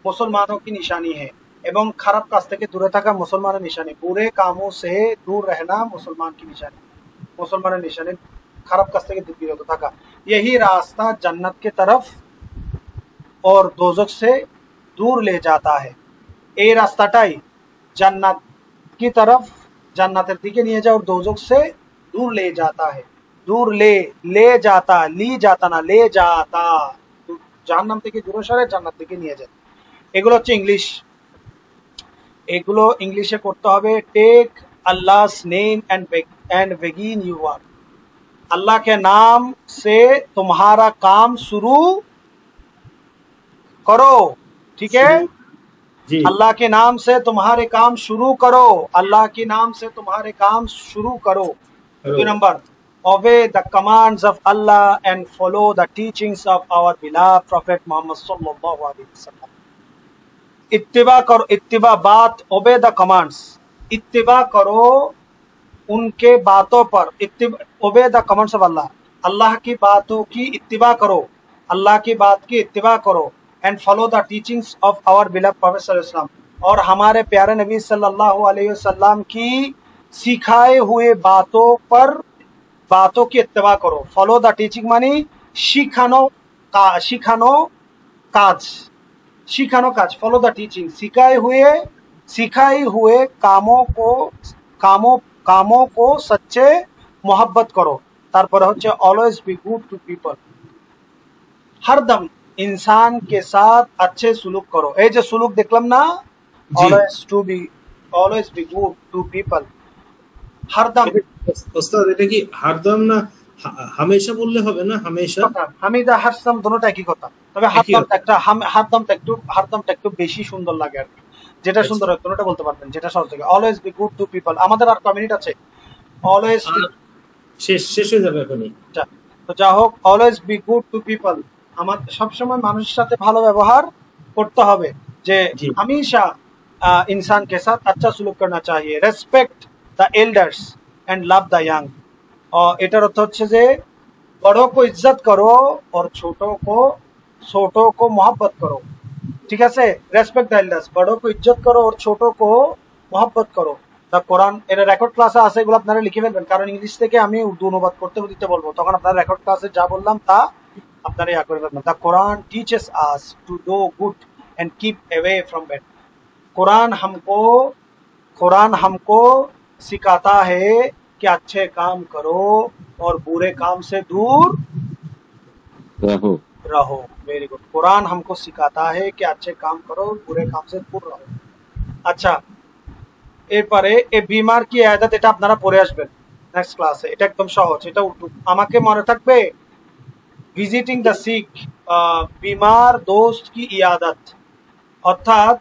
मुसलमानों की निशानी है, এবং খারাপ কাজ থেকে দূরে থাকা মুসলমানের নিশানি। বুরে কামো সে দূর रहना মুসলমান की निशानी, মুসলমানের নিশানি খারাপ কাজ থেকে বিরত থাকা। यही रास्ता जन्नत के तरफ और दोजख से दूर ले जाता है, এই রাস্তাটাই জান্নাত की तरफ, জান্নাতের দিকে নিয়ে যায়, और दोजख से दूर ले जाता है, दूर ले जाता, ली जाता না, ले जाता, জাহান্নাম থেকে দূরে সরে জান্নাত থেকে নিয়ে যায়। এগুলো হচ্ছে ইংলিশ, এগুলো ইংলিশে করতে হবে। Take Allah's name and begin your work, Allah के नाम से तुम्हारा काम शुरू करो, ठीक है। जी अल्लाह के नाम से तुम्हारे काम शुरू करो, अल्लाह के नाम से तुम्हारे काम शुरू करो। 2 number, obey the commands of Allah and follow the teachings of our beloved Prophet Muhammad sallallahu alaihi wasallam. इत्तिबा करो, इत्तिबा बात, obey the commands, इत्तिबा करो उनके बातों पर, obey the commands of Allah, अल्लाह की बातों की इत्तिबा करो, अल्लाह की बात की इत्तिबा करो, and follow the teachings of our beloved Prophet sallallahu alaihi wasallam, और हमारे प्यारे नबी सल्लल्लाहु अलैहि वसल्लम की सिखाए हुए बातों की इत्तिबा करो। फॉलो द टीचिंग मानी শিখানো কাজ, फॉलो द टीचिंग, सिखाए हुए कामों को सच्चे मोहब्बत करो। তারপরে হচ্ছে always be good to people, हरदम इंसान के साथ अच्छे सुलूक करो। এই যে সুলুক দেখলাম না, always be good to people, हरदम। ওস্তাদ এটা কি হরদম না হামেশা বললে হবে না? হামেশা, হামিদা হারসাম দুটোটা একই কথা, তবে হারদমটা একটু বেশি সুন্দর লাগে আর কি। যেটা সুন্দর হয় দুটোটা বলতে পারবেন, যেটা সহজ লাগে। Always be good to people. আমাদের আর কমিউনিটি আছে, অলওয়েজ শেষ হয়ে যাবে এখনই। তো যা হোক, always be good to people, আমার সবসময় মানুষের সাথে ভালো ব্যবহার করতে হবে। যে हमेशा इंसान के साथ अच्छा सुलूक करना चाहिए, respect the elders and love the young. और এটার অর্থ হচ্ছে যে বড়ों को इज्जत करो और छोटों को मोहब्बत करो, ঠিক আছে। रेस्पेक्ट द एल्डर्स, बड़ों को इज्जत करो और छोटों को मोहब्बत करो। द কোরআন, এটা রেকর্ড ক্লাসে আছে, এগুলো আপনারা লিখে ফেলবেন, কারণ ইংলিশ থেকে আমি উর্দু অনুবাদ করতে দিতে বলবো, তখন আপনারা রেকর্ড ক্লাসে যা বললাম তা আপনারা ইয়া করে ফেলবেন। The Quran teaches us to do good and keep away from bad. Quran हमको सिखाता है कि अच्छे काम करो और बुरे काम से दूर रहो। Very good. कुरान हमको सिखाता है कि अच्छे काम करो, बुरे काम से दूर रहो। আচ্ছা, এরপরে এই বিমার কি আয়াত, এটা আপনারা পড়ে আসবেন নেক্সট ক্লাসে, এটা একদম সহজ, এটা উর্দু। আমাকে মনে থাকবে ভিজিটিং দ্য সিক, বিমার দোস্ত কি ইয়াদত, অর্থাৎ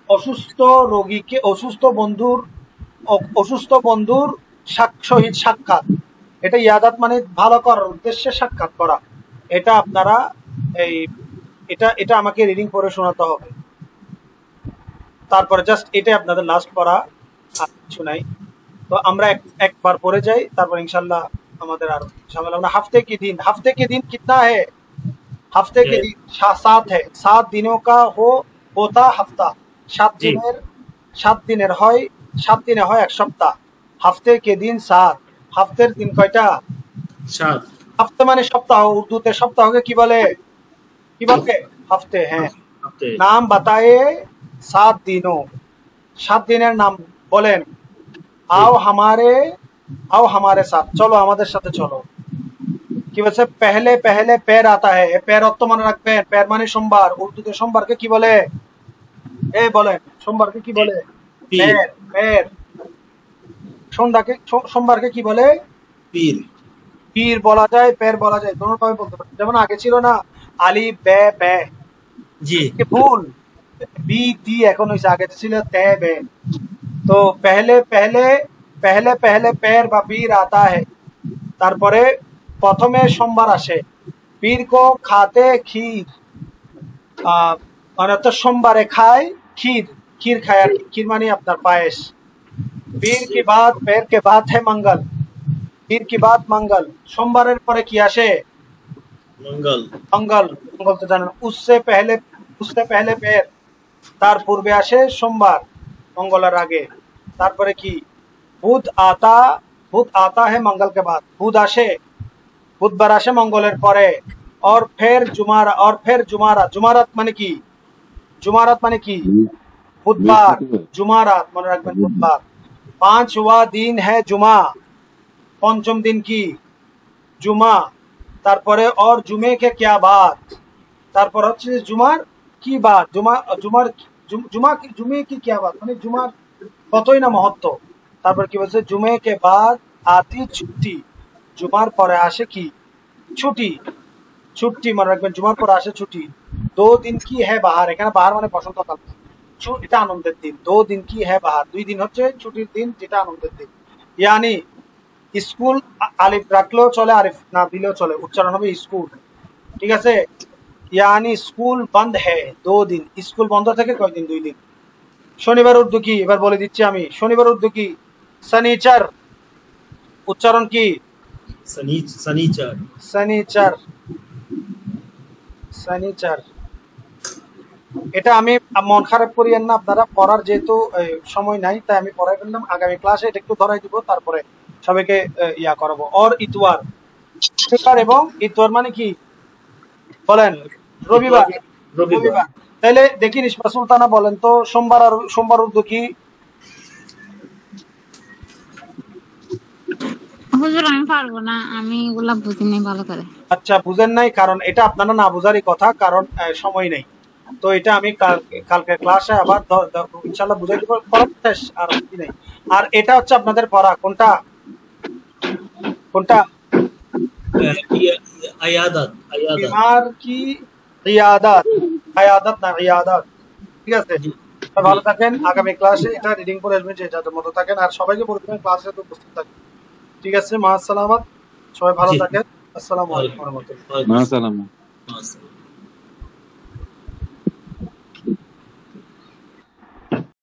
অসুস্থ রোগীকে, অসুস্থ বন্ধুর সহিত সাক্ষাৎ, এটা ইয়াদাত মানে ভালো করার উদ্দেশ্যে সাক্ষাৎ করা। এটা আপনারা এটা আমাকে রিডিং করে শোনাতে হবে। তারপরে জাস্ট এটা আপনাদের লাস্ট পড়া, আর কিছু নাই। তো আমরা একবার পড়ে যাই, তারপর ইনশাল্লাহ আমাদের আর ঝামেলা না। हफ्ते के दिन कितना है? हफ्ते के दिन 7 है। 7 दिनों का होता हफ्ता। 7 দিনের হয় 7 দিনে হয় এক সপ্তাহ। हफ्ते के दिन 7, हफ्तेर दिन কয়টা? 7। हफ्ते মানে সপ্তাহ, উর্দুতে সপ্তাহকে কি বলে? हफ्ते। হ্যাঁ, নাম বাতায়ে 7 দিনों, 7 দিনের নাম বলেন। आओ हमारे साथ, চলো আমাদের সাথে চলো। কি বলছে? पहले पैर आता है। पैर অর্থ মনে রাখবেন, पैर মানে সোমবার, উর্দুতে সোমবারকে কি বলে? এই বলেন সোমবারকে কি বলে? পীর। পের। পের। সোমবারকে কি বলে? পীর। পীর বলা যায়, পের বলা যায়, दोनों ভাবে বলতে পারে। যেমন আগে ছিল না আলিফ বে বে, জি ভুল, বি টি এখন হইছে, আগে ছিল তে বে। তো पहले पहले पहले पहले पैर বা পীর आता है, তারপরে প্রথমে সোমবার আসে। পীর কো খাতে ক্ষীর, মানে তো সোমবারে খায় ক্ষীর, ক্ষীর খায় আর কি। ক্ষীর মানে আপনার পায়েস। পীর কি বাত पैर के बाद है मंगल, পীর কি বাত मंगल। সোমবারের পরে কি আসে? মঙ্গল। मंगल। मंगल তো জানেন। उससे पहले पैर, তার পূর্বে আসে সোমবার, মঙ্গলের আগে। তারপরে কি? বুধ आता है मंगल के बाद, বুধ আসে, বুধবার আসে মঙ্গলের পরে। और फिर जुमारात মানে কি? जुमारात মানে কি? বুধবার। जुमारात মনে রাখবেন, বুধবার। पांचवा दिन है जुमा, পঞ্চম দিন কি? জুমা। তারপরে और जुमे के क्या बात, তারপর হচ্ছে জুমার কি বাত, জুমে কি क्या बात মানে জুমার কতই না মহত্ব। তারপর কি বলছে? জুমে কে বাদ আতি ছুটি, জুমার পরে আসে কি? ছুটি। ছুটি মনে রাখবেন, জুমার পরে আসে ছুটি। 2 दिन की है बाहर, এখানে বাহার মানে বসন্তকাল, এটা আনন্দের দিন। 2 दिन की है बाहर, 2 দিন হচ্ছে ছুটির দিন, যেটা আনন্দের দিন। ইয়ানি স্কুল, আলিফ রাখলেও চলে, আলিফ না দিলেও চলে, উচ্চারণ হবে স্কুল। ঠিক আছে? ইয়ানি স্কুল বন্ধ है 2 दिन, স্কুল বন্ধ থেকে কয়দিন? 2 দিন। শনিবার উর্দু কি? এবার বলে দিচ্ছি আমি। শনিবার উর্দু কি? শনিচার। উচ্চারণ কি? শনিচার। শনিচার। শনিচার। এটা আমি মন খারাপ করিয়েন না, আপনারা পড়ার যেহেতু সময় নাই, তাই আমি পড়াই ফেললাম। আগামী ক্লাসে এটা একটু ধরাই দিব, তারপরে সবাইকে ইয়া করাবো। और ইতওয়ার, শনিবার এবং ইতওয়ার মানে কি বলেন? রবিবার। রবিবার। তাহলে দেখি নিশপা সুলতানা বলেন তো সোমবার উর্দু কি? হুজুর আমি পারবো না, আমি এগুলা বুঝি নাই ভালো করে। আচ্ছা, বুঝেন নাই, কারণ এটা আপনারা না বুঝারই কথা, কারণ সময় নেই। তো এটা আমি কালকে ক্লাসে আবার ইনশাল্লাহ বুঝাই দিব, পড়া শেষ আর কি নাই। আর এটা হচ্ছে আপনাদের পড়া কোনটা? আয়াদাত। বিমার কি? ইয়াদাত। আয়াদাত না, ইয়াদাত। ঠিক আছে? ভালো থাকেন। আগামী ক্লাসে এটা রিডিং করে আসবেন, যে যাদের মতো থাকেন। আর সবাইকে বলে দেবেন ক্লাসে তো উপস্থিত থাকবেন। ঠিক আছে? মা সালামাত, সবাই ভালো থাকেন। আসসালামু আলাইকুম ওয়া রাহমাতুল্লাহ। মা সালামা।